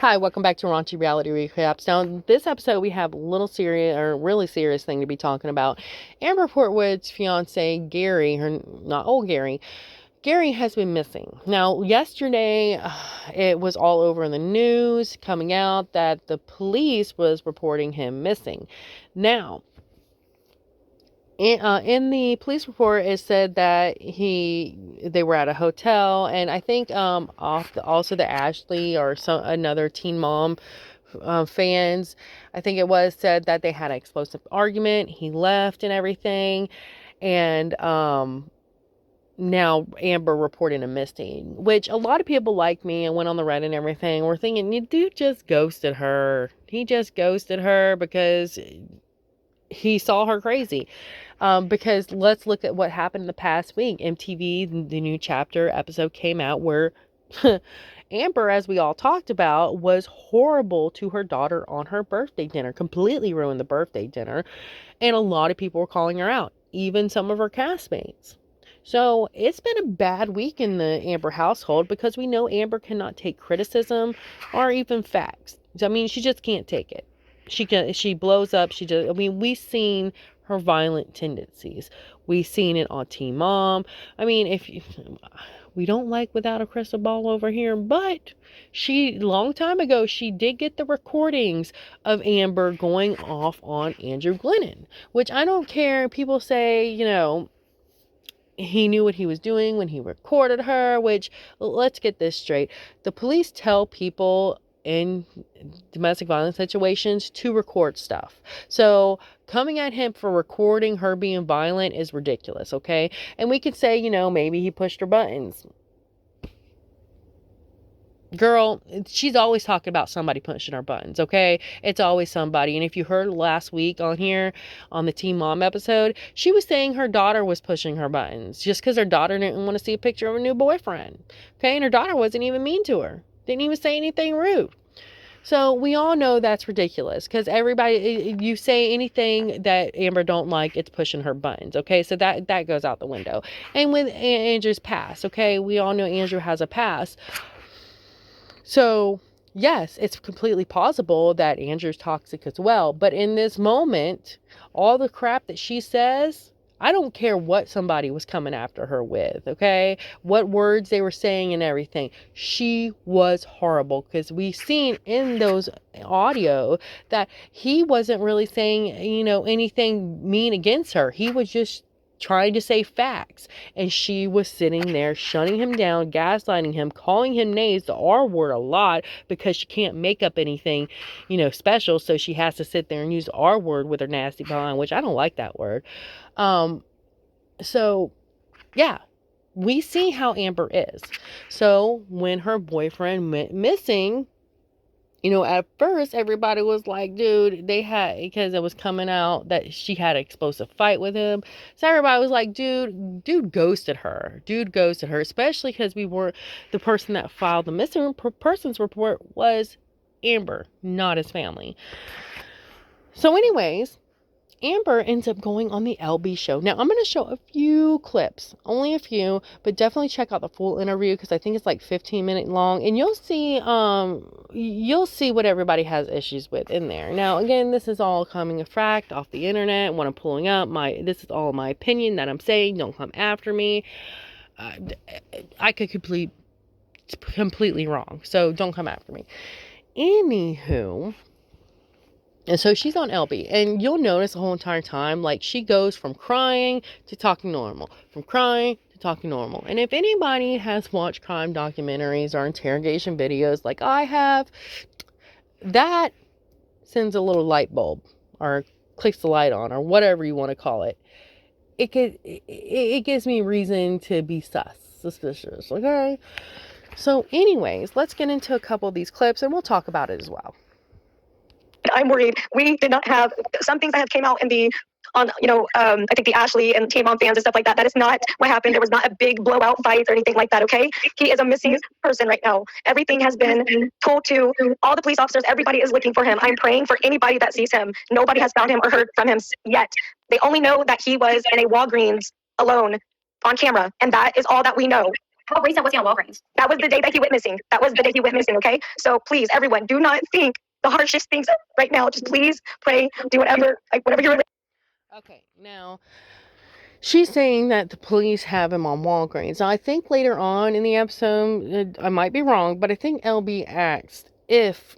Hi, welcome back to Raunchy Reality Recaps. Now, in this episode, we have a little serious, or really serious thing to be talking about. Amber Portwood's fiance, Gary, not old Gary, Gary has been missing. Now, yesterday, it was all over in the news, coming out that the police was reporting him missing. Now, in the police report, it said that they were at a hotel, and I think also the Ashley or another Teen Mom fans, I think it was, said that they had an explosive argument. He left and everything, and now Amber reported him missing, which a lot of people like me and went on the Reddit and everything were thinking, you dude just ghosted her. He just ghosted her because he saw her crazy. Because let's look at what happened in the past week. MTV, the new chapter episode came out where Amber, as we all talked about, was horrible to her daughter on her birthday dinner, completely ruined the birthday dinner. And a lot of people were calling her out, even some of her castmates. So it's been a bad week in the Amber household because we know Amber cannot take criticism or even facts. I mean, she just can't take it. She blows up. We've seen her violent tendencies. We've seen it on Teen Mom. I mean, we don't like Without a Crystal Ball over here, but long time ago, she did get the recordings of Amber going off on Andrew Glennon, which I don't care. People say, he knew what he was doing when he recorded her, which, let's get this straight. The police tell people in domestic violence situations to record stuff. So coming at him for recording her being violent is ridiculous, okay? And we could say, maybe he pushed her buttons. Girl, she's always talking about somebody pushing her buttons, okay? It's always somebody. And if you heard last week on here, on the Teen Mom episode, she was saying her daughter was pushing her buttons just because her daughter didn't want to see a picture of a new boyfriend, okay? And her daughter wasn't even mean to her. Didn't even say anything rude. So we all know that's ridiculous because you say anything that Amber don't like, it's pushing her buttons, okay? So that goes out the window. And with Andrew's past, okay? We all know Andrew has a past. So, yes, it's completely possible that Andrew's toxic as well. But in this moment, all the crap that she says, I don't care what somebody was coming after her with, okay? What words they were saying and everything. She was horrible because we've seen in those audio that he wasn't really saying, anything mean against her. He was just trying to say facts, and she was sitting there shutting him down, gaslighting him, calling him names, the R word a lot, because she can't make up anything special, so she has to sit there and use the R word with her nasty behind, which I don't like that word. So yeah, we see how Amber is. So when her boyfriend went missing, at first everybody was like, dude, because it was coming out that she had an explosive fight with him. So everybody was like, dude ghosted her. Dude ghosted her, especially because the person that filed the missing persons report was Amber, not his family. So anyways, Amber ends up going on the LB show. Now, I'm going to show a few clips, only a few, but definitely check out the full interview because I think it's like 15 minutes long, and you'll see what everybody has issues with in there. Now, again, this is all coming a fact off the internet. What I'm pulling up, this is all my opinion that I'm saying. Don't come after me. I could completely wrong, so don't come after me. Anywho. And so she's on LB, and you'll notice the whole entire time, like, she goes from crying to talking normal, from crying to talking normal. And if anybody has watched crime documentaries or interrogation videos like I have, that sends a little light bulb or clicks the light on or whatever you want to call it. It gives me reason to be suspicious, okay? So anyways, let's get into a couple of these clips and we'll talk about it as well. I'm worried. We did not have some things that have came out in I think the Ashley and Teen Mom fans and stuff like that. That is not what happened. There was not a big blowout fight or anything like that, okay? He is a missing person right now. Everything has been told to all the police officers. Everybody is looking for him. I'm praying for anybody that sees him. Nobody has found him or heard from him yet. They only know that he was in a Walgreens alone on camera, and that is all that we know. How recent was he on Walgreens? That was the day that he went missing. That was the day he went missing, okay? So please, everyone, do not think the harshest things right now. Just please pray, do whatever, like whatever you're. Okay, now she's saying that the police have him on Walgreens. Now, I think later on in the episode, I might be wrong, but I think LB asked if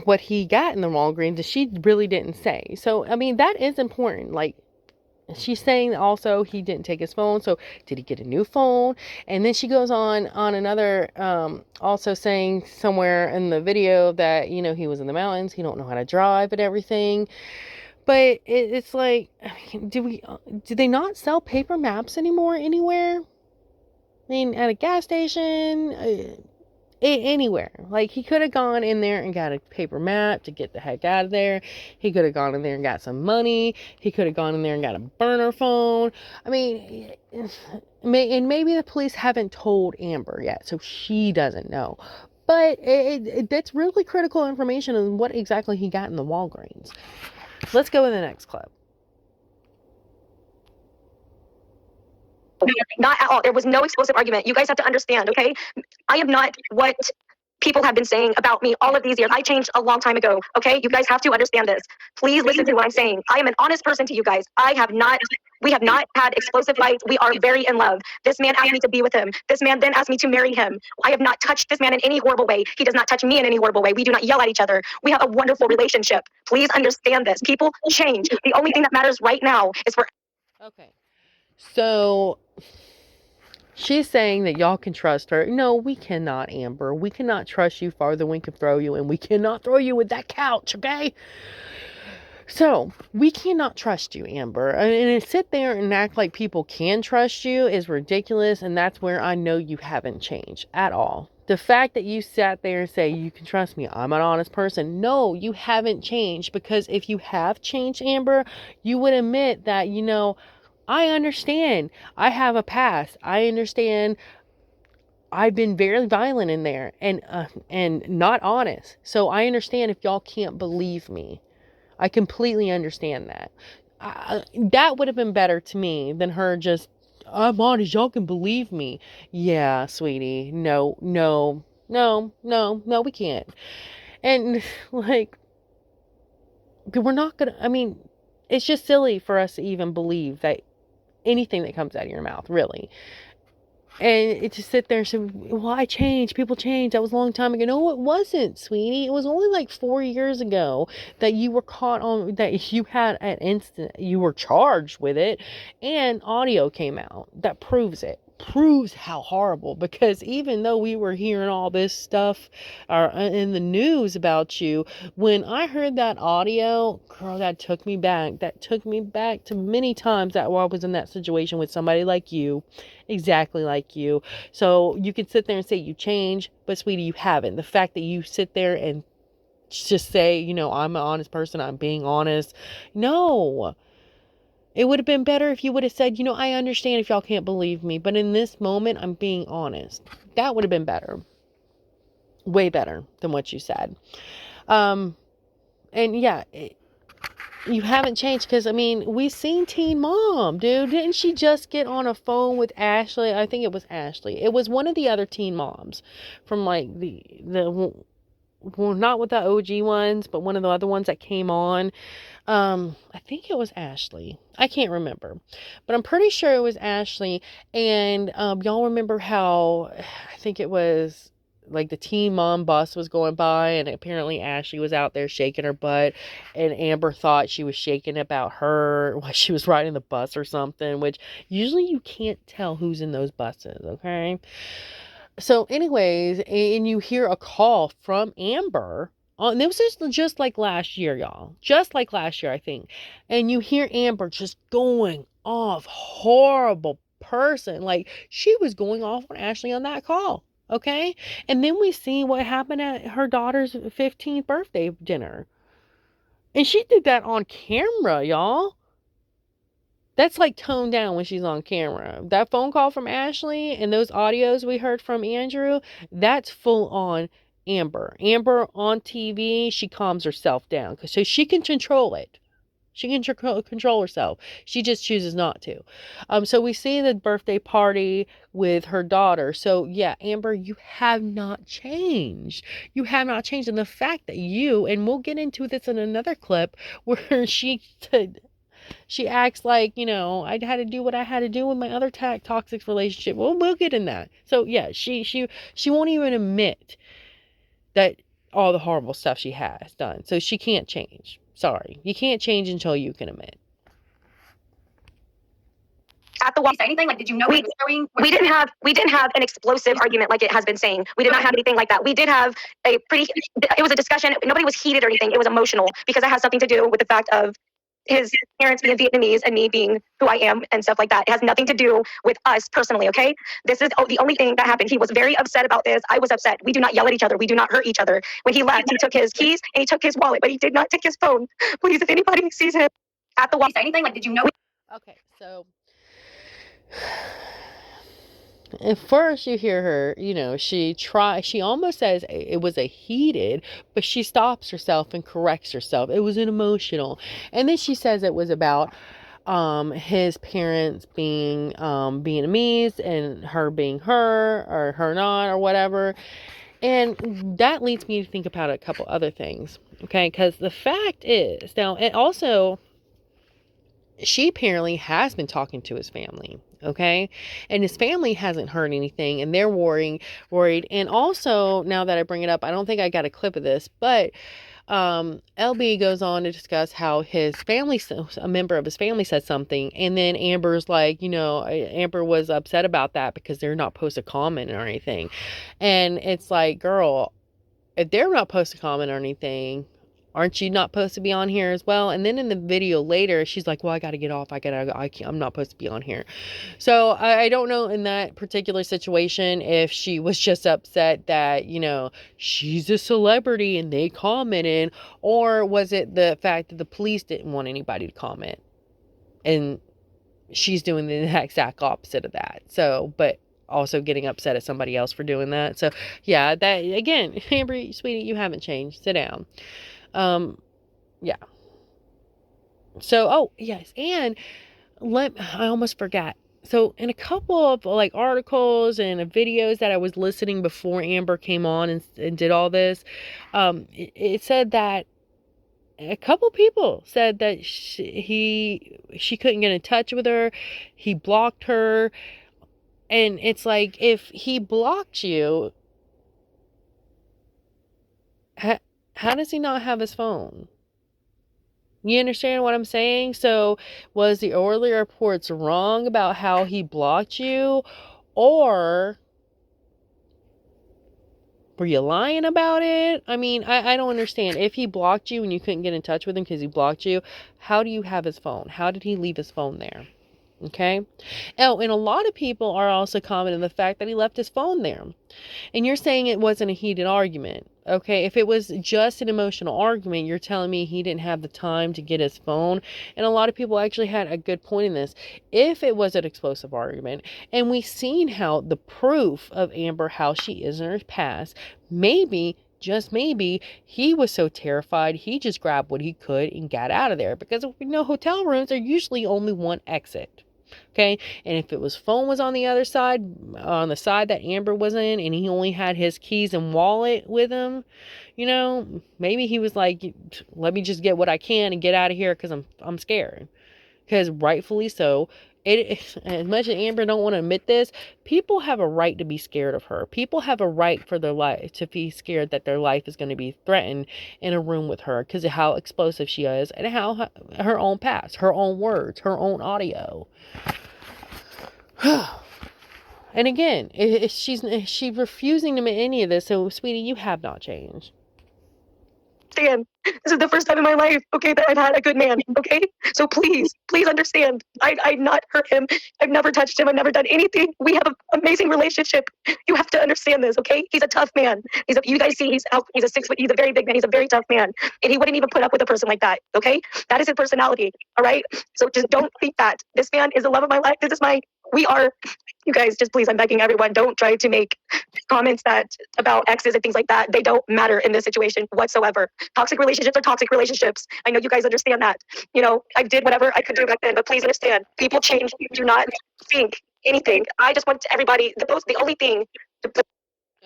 what he got in the Walgreens, and she really didn't say. So, I mean, that is important. Like, she's saying also he didn't take his phone, so did he get a new phone? And then she goes on another also saying somewhere in the video that, you know, he was in the mountains, he don't know how to drive and everything. But it's like, I mean, do they not sell paper maps anymore anywhere? I mean, at a gas station, anywhere. Like, he could have gone in there and got a paper map to get the heck out of there. He could have gone in there and got some money. He could have gone in there and got a burner phone. I mean, and maybe the police haven't told Amber yet, so she doesn't know. But that's really critical information on what exactly he got in the Walgreens. Let's go with the next clip. Not at all. There was no explosive argument. You guys have to understand, okay? I am not what people have been saying about me all of these years. I changed a long time ago, okay? You guys have to understand this. Please listen to what I'm saying. I am an honest person to you guys. We have not had explosive fights. We are very in love. This man asked me to be with him. This man then asked me to marry him. I have not touched this man in any horrible way. He does not touch me in any horrible way. We do not yell at each other. We have a wonderful relationship. Please understand this. People change. The only thing that matters right now is for. Okay. So she's saying that y'all can trust her. No, we cannot, Amber. We cannot trust you farther than we can throw you, and we cannot throw you with that couch, okay? So, we cannot trust you, Amber. And to sit there and act like people can trust you is ridiculous, and that's where I know you haven't changed at all. The fact that you sat there and say, you can trust me, I'm an honest person. No, you haven't changed, because if you have changed, Amber, you would admit that, you know, I understand. I have a past. I understand I've been very violent in there and not honest. So I understand if y'all can't believe me. I completely understand that. That would have been better to me than her just, I'm honest, y'all can believe me. Yeah, sweetie. No, we can't. And, like, we're not gonna, I mean, it's just silly for us to even believe that anything that comes out of your mouth, really. And it just sit there and say, well, I changed. People change. That was a long time ago. No, it wasn't, sweetie. It was only like 4 years ago that you were caught on, that you had an instant, you were charged with it, and audio came out that proves it. Proves how horrible, because even though we were hearing all this stuff in the news about you, when I heard that audio, girl, that took me back. That took me back to many times that I was in that situation with somebody like you, exactly like you. So you can sit there and say you changed, but sweetie, you haven't. The fact that you sit there and just say, you know, I'm an honest person, I'm being honest. No. It would have been better if you would have said, you know, I understand if y'all can't believe me, but in this moment, I'm being honest. That would have been better. Way better than what you said. And yeah, you haven't changed, because, I mean, we seen Teen Mom, dude. Didn't she just get on a phone with Ashley? I think it was Ashley. It was one of the other Teen Moms from, like, well, not with the OG ones, but one of the other ones that came on. I think it was Ashley. I can't remember, but I'm pretty sure it was Ashley. And y'all remember how I think it was like the Teen Mom bus was going by, and apparently Ashley was out there shaking her butt, and Amber thought she was shaking about her while she was riding the bus or something, which usually you can't tell who's in those buses, okay? So anyways, and you hear a call from Amber. And this was just like last year, y'all. Just like last year, I think. And you hear Amber just going off, horrible person. Like, she was going off on Ashley on that call. Okay? And then we see what happened at her daughter's 15th birthday dinner. And she did that on camera, y'all. That's like toned down when she's on camera. That phone call from Ashley and those audios we heard from Andrew, that's full on Amber. Amber on TV, she calms herself down, so she can control it. She can control herself. She just chooses not to. So we see the birthday party with her daughter. So yeah, Amber, you have not changed. You have not changed. And the fact that and we'll get into this in another clip where she acts like, I had to do what I had to do with my other toxic relationship. Well, we'll get in that. So yeah, she won't even admit that all the horrible stuff she has done. So she can't change. Sorry. You can't change until you can admit. At the wall, say anything like, did you know we didn't have an explosive argument like it has been saying. We did not have anything like that. We did have it was a discussion. Nobody was heated or anything. It was emotional because it has something to do with the fact of his parents being Vietnamese and me being who I am and stuff like that. It has nothing to do with us personally, okay? This is the only thing that happened. He was very upset about this. I was upset. We do not yell at each other. We do not hurt each other. When he left, he took his keys and he took his wallet, but he did not take his phone. Please, if anybody sees him at the wall, say anything like, did you know? Okay, so at first you hear her, she almost says it was a heated, but she stops herself and corrects herself. It was an emotional. And then she says it was about his parents being Vietnamese and her being her or her not or whatever. And that leads me to think about a couple other things. Okay, because the fact is, now, and also, she apparently has been talking to his family, okay? And his family hasn't heard anything, and they're worried. And also, now that I bring it up, I don't think I got a clip of this, but LB goes on to discuss how a member of his family said something, and then Amber's like, Amber was upset about that because they're not supposed to comment or anything. And it's like, girl, if they're not supposed to comment or anything, aren't you not supposed to be on here as well? And then in the video later, she's like, well, I got to get off. I'm not supposed to be on here. So I don't know in that particular situation if she was just upset that, she's a celebrity and they commented, or was it the fact that the police didn't want anybody to comment? And she's doing the exact opposite of that. So, but also getting upset at somebody else for doing that. So yeah, that again, Amber, sweetie, you haven't changed. Sit down. Yeah. So, oh, yes. And I almost forgot. So in a couple of articles and videos that I was listening before Amber came on and did all this, it said that a couple people said that she couldn't get in touch with her. He blocked her. And it's like, if he blocked you, how does he not have his phone? You understand what I'm saying? So was the earlier reports wrong about how he blocked you? Or were you lying about it? I mean, I don't understand. If he blocked you and you couldn't get in touch with him because he blocked you, how do you have his phone? How did he leave his phone there? Okay. Oh, and a lot of people are also commenting the fact that he left his phone there. And you're saying it wasn't a heated argument. Okay, if it was just an emotional argument, you're telling me he didn't have the time to get his phone. And a lot of people actually had a good point in this. If it was an explosive argument, and we've seen how the proof of Amber, how she is in her past, maybe, just maybe, he was so terrified he just grabbed what he could and got out of there. Because we know hotel rooms are usually only one exit. Okay, and if it was phone was on the other side, on the side that Amber was in, and he only had his keys and wallet with him, maybe he was like, let me just get what I can and get out of here because I'm scared. Because rightfully so, as much as Amber don't want to admit this, people have a right to be scared of her. People have a right for their life to be scared that their life is going to be threatened in a room with her because of how explosive she is and how her own past, her own words, her own audio. And again, she's refusing to admit any of this. So, sweetie, you have not changed. This is the first time in my life, okay, that I've had a good man, okay? So please understand. I've not hurt him. I've never touched him. I've never done anything. We have an amazing relationship. You have to understand this, okay? He's a tough man. You guys see, he's a 6 foot, he's a very big man. He's a very tough man. And he wouldn't even put up with a person like that, okay? That is his personality, all right? So just don't think that. This man is the love of my life. You guys, just please, I'm begging everyone, don't try to make comments about exes and things like that. They don't matter in this situation whatsoever. Toxic relationships relationships are toxic relationships. I know you guys understand that. I did whatever I could do back then, but please understand, people change. You do not think anything. I just want everybody, the only thing.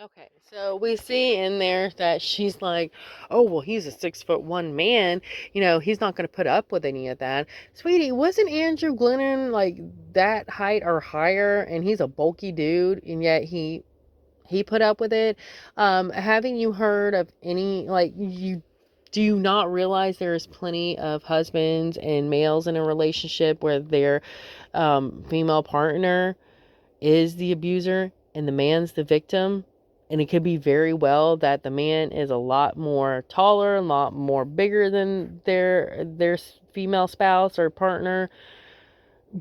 Okay, so we see in there that she's like, oh, well, he's a 6'1" man. He's not going to put up with any of that. Sweetie, wasn't Andrew Glennon like that height or higher? And he's a bulky dude, and yet he put up with it. Having you heard of any, like, do you not realize there's plenty of husbands and males in a relationship where their female partner is the abuser and the man's the victim? And it could be very well that the man is a lot more taller, a lot more bigger than their female spouse or partner,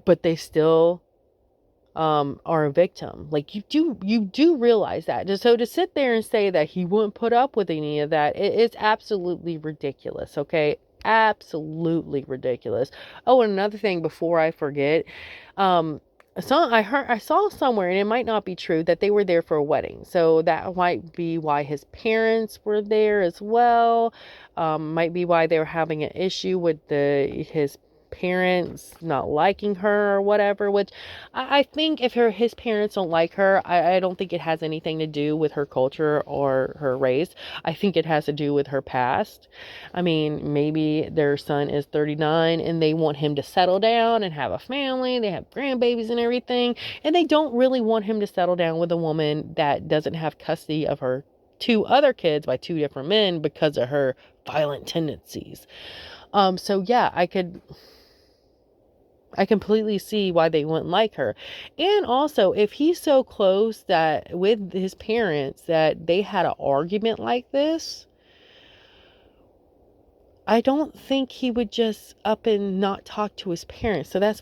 but they still are a victim. Like, you do realize that. So to sit there and say that he wouldn't put up with any of that, it's absolutely ridiculous. Okay, absolutely ridiculous. Oh, and another thing before I forget, I saw somewhere, and it might not be true, that they were there for a wedding. So that might be why his parents were there as well. Might be why they were having an issue with his parents not liking her or whatever, which I think if his parents don't like her, I don't think it has anything to do with her culture or her race. I think it has to do with her past. I mean, maybe their son is 39 and they want him to settle down and have a family. They have grandbabies and everything, and they don't really want him to settle down with a woman that doesn't have custody of her two other kids by two different men because of her violent tendencies. So yeah, I completely see why they wouldn't like her. And also, if he's so close that with his parents that they had an argument like this, I don't think he would just up and not talk to his parents. So that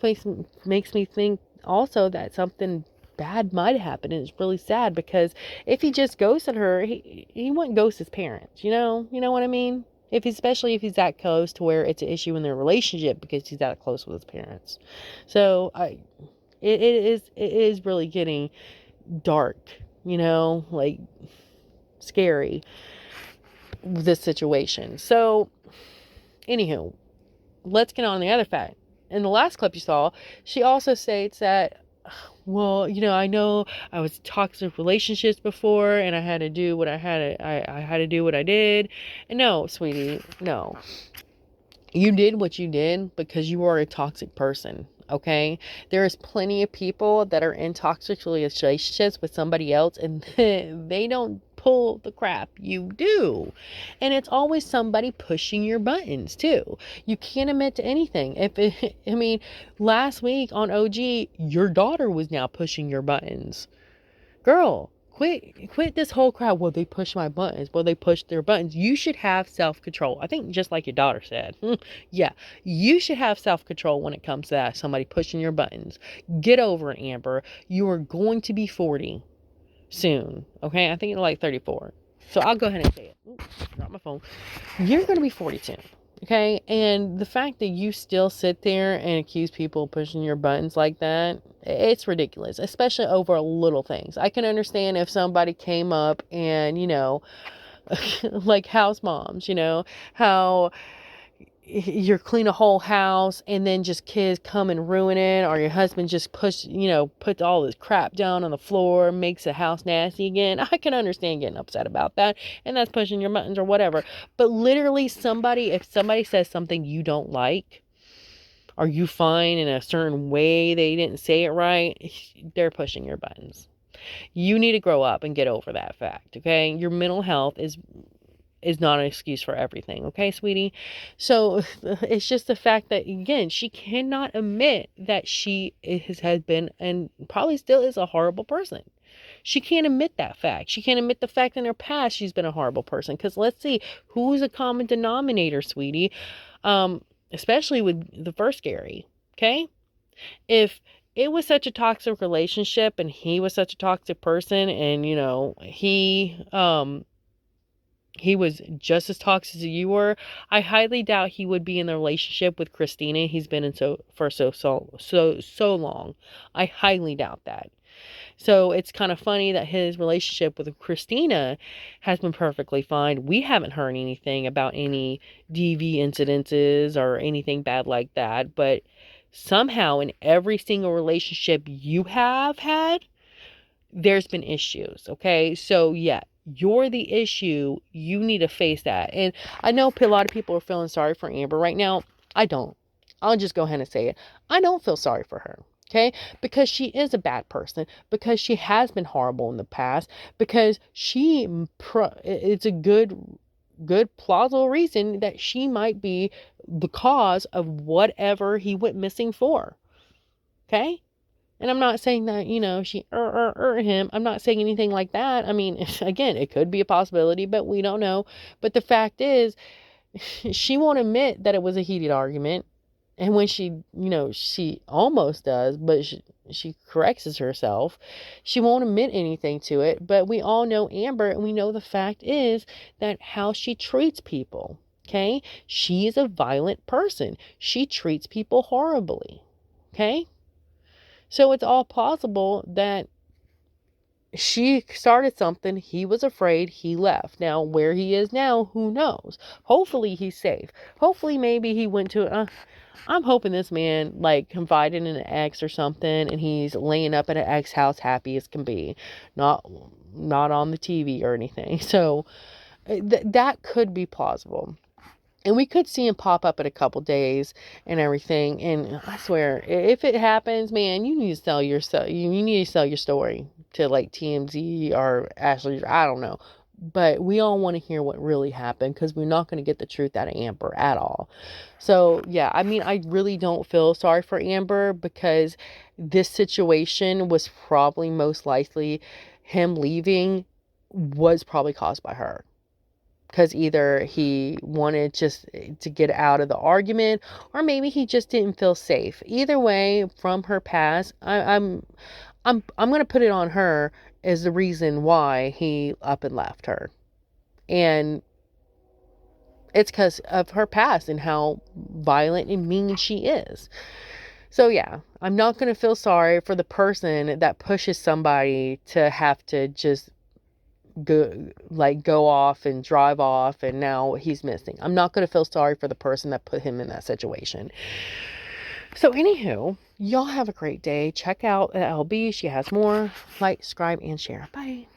makes me think also that something bad might happen. And it's really sad, because if he just ghosted her, he wouldn't ghost his parents. You know what I mean? Especially if he's that close to where it's an issue in their relationship because he's that close with his parents. So it is really getting dark, like scary, this situation. So anywho, let's get on the other fact. In the last clip you saw, she also states that, well, I know I was in toxic relationships before, and I had to do what I had to do what I did. And no, sweetie, no. You did what you did because you are a toxic person. Okay, there is plenty of people that are in toxic relationships with somebody else, and they don't pull the crap you do. And it's always somebody pushing your buttons too. You can't admit to anything. Last week on OG, your daughter was now pushing your buttons. Girl, quit this whole crowd. Well, they push my buttons. Well, they push their buttons. You should have self-control. I think just like your daughter said. Yeah, you should have self-control when it comes to that. Somebody pushing your buttons. Get over it, Amber. You are going to be 40 soon. Okay, I think you're like 34. So I'll go ahead and say it. Oops, drop my phone. You're going to be 40 soon. Okay, and the fact that you still sit there and accuse people of pushing your buttons like that, it's ridiculous, especially over little things. I can understand if somebody came up and, like house moms, how you're clean a whole house and then just kids come and ruin it, or your husband just puts all this crap down on the floor, makes the house nasty again. I can understand getting upset about that, and that's pushing your buttons or whatever. But literally, if somebody says something you don't like, or you find in a certain way they didn't say it right, they're pushing your buttons. You need to grow up and get over that fact. Okay, your mental health is not an excuse for everything. Okay, sweetie? So it's just the fact that, again, she cannot admit that she has been and probably still is a horrible person. She can't admit that fact. She can't admit the fact in her past she's been a horrible person. Because let's see, who's a common denominator, sweetie? Especially with the first Gary. Okay? If it was such a toxic relationship and he was such a toxic person, and he was just as toxic as you were, I highly doubt he would be in the relationship with Christina he's been in so long. I highly doubt that. So it's kind of funny that his relationship with Christina has been perfectly fine. We haven't heard anything about any DV incidences or anything bad like that, but somehow in every single relationship you have had, there's been issues. Okay. So yeah, you're the issue. You need to face that. And I know a lot of people are feeling sorry for Amber right now. I don't. I'll just go ahead and say it. I don't feel sorry for her. Okay. Because she is a bad person, because she has been horrible in the past, because it's a good plausible reason that she might be the cause of whatever he went missing for. Okay. And I'm not saying that, she him. I'm not saying anything like that. I mean, again, it could be a possibility, but we don't know. But the fact is, she won't admit that it was a heated argument. And when she almost does, but she corrects herself. She won't admit anything to it. But we all know Amber, and we know the fact is that how she treats people. Okay? She is a violent person. She treats people horribly. Okay? So it's all possible that she started something. He was afraid. He left. Now, where he is now, who knows? Hopefully he's safe. Hopefully maybe he went to, I'm hoping this man like confided in an ex or something, and he's laying up at an ex house happy as can be. Not on the TV or anything. So that could be plausible. And we could see him pop up in a couple days and everything. And I swear, if it happens, man, you need to sell your you need to sell your story to like TMZ or Ashley. I don't know. But we all want to hear what really happened, because we're not going to get the truth out of Amber at all. So, yeah, I mean, I really don't feel sorry for Amber, because this situation was probably most likely, him leaving was probably caused by her. Because either he wanted just to get out of the argument, or maybe he just didn't feel safe. Either way, from her past, I'm gonna put it on her as the reason why he up and left her. And it's because of her past and how violent and mean she is. So yeah, I'm not gonna feel sorry for the person that pushes somebody to have to just go off and drive off, and now he's missing. I'm not going to feel sorry for the person that put him in that situation. So anywho, y'all have a great day. Check out LB. She has more. Like, subscribe, and share. Bye.